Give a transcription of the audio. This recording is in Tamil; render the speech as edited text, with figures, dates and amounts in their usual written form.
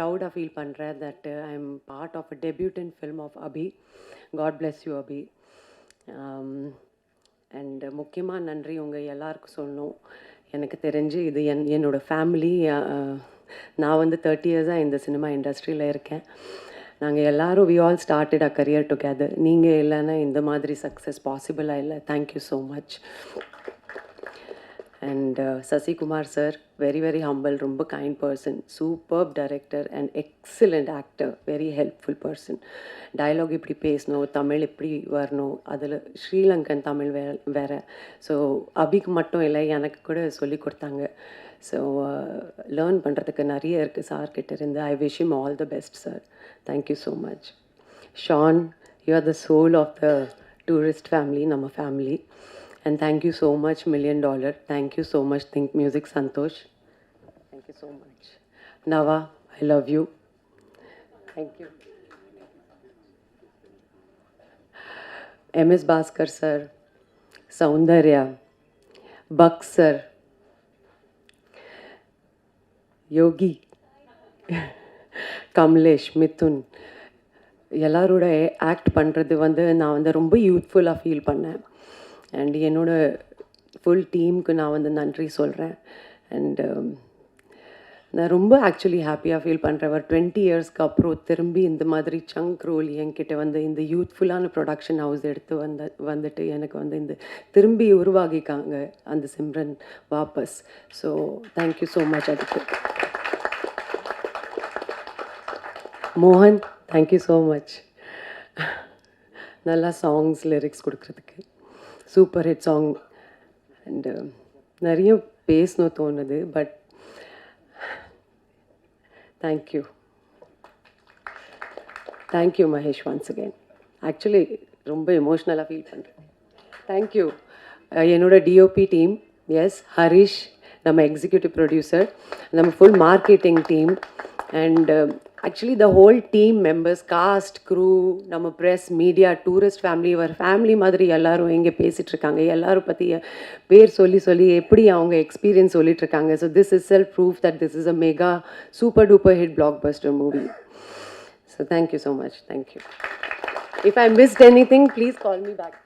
ப்ரௌடாக ஃபீல் பண்ணுறேன் that I am part of a debutant film of Abhi. God bless you Abhi. And முக்கியமாக நன்றி உங்கள் எல்லாருக்கும் சொல்லணும். எனக்கு தெரிஞ்சு இது என்னோடய ஃபேமிலி. நான் வந்து 30 இயர்ஸாக இந்த சினிமா இண்டஸ்ட்ரியில் இருக்கேன். நாங்கள் எல்லோரும் we all started a career together. நீங்கள் இல்லைன்னா இந்த மாதிரி சக்ஸஸ் பாசிபிளாக இல்லை. Thank you so much. And Sasikumar sir, very very humble, ரொம்ப kind person, superb director and excellent actor, very helpful person. Dialogue இப்படி பேசணும், தமிழ் இப்படி வரணும், அதில் ஸ்ரீலங்கன் தமிழ் வேறு. ஸோ அபிக்கு மட்டும் இல்லை, எனக்கு கூட சொல்லி கொடுத்தாங்க. ஸோ லேர்ன் பண்ணுறதுக்கு நிறைய இருக்குது சார்கிட்ட இருந்து. I wish him all the best sir. Thank you so much. Sean, you are the soul of the tourist family, நம்ம family. And thank you so much, $1 million. Thank you so much, Think Music Santosh. Thank you so much. Nava, I love you. Thank you. MS Bhaskar sir, Soundarya, Buck sir, Yogi, Kamlesh, Mithun. எல்லாரோட ஆக்ட் பண்ணுறது வந்து நான் வந்து ரொம்ப யூத்ஃபுல்லாக ஃபீல் பண்ணேன். அண்ட் என்னோடய ஃபுல் டீமுக்கு நான் வந்து நன்றி சொல்கிறேன். அண்டு நான் ரொம்ப ஆக்சுவலி ஹாப்பியாக ஃபீல் பண்ணுறேன். ஒரு 20 இயர்ஸ்க்கு அப்புறம் திரும்பி இந்த மாதிரி சங்க் ரோல் என்கிட்ட வந்து இந்த யூத்ஃபுல்லான ப்ரொடக்ஷன் ஹவுஸ் எடுத்து வந்துட்டு எனக்கு வந்து இந்த திரும்பி உருவாகிக்காங்க அந்த சிம்ரன் வாபஸ். So thank you so much. அதுக்கு மோகன், தேங்க்யூ ஸோ மச். நல்லா சாங்ஸ் லிரிக்ஸ் கொடுக்குறதுக்கு. Super hit song. அண்டு நிறைய பேசணும் தோணுது, but thank you. Thank you Mahesh once again. Actually ரொம்ப எமோஷ்னலாக ஃபீல் பண்ணுறேன். தேங்க்யூ. என்னோட டிஓபி டீம், எஸ் ஹரிஷ், நம்ம எக்ஸிக்யூட்டிவ் ப்ரொடியூசர், நம்ம full marketing team, and actually the whole team members, cast, crew, நம்ம ப்ரெஸ், மீடியா, டூரிஸ்ட் ஃபேமிலி, ஒரு ஃபேமிலி மாதிரி எல்லோரும் இங்கே பேசிகிட்ருக்காங்க. எல்லோரும் பற்றி பேர் சொல்லி எப்படி அவங்க எக்ஸ்பீரியன்ஸ் சொல்லிகிட்ருக்காங்க. So this is self proof that this is a mega super duper hit blockbuster movie. So thank you so much. Thank you. If I missed anything, please call me back.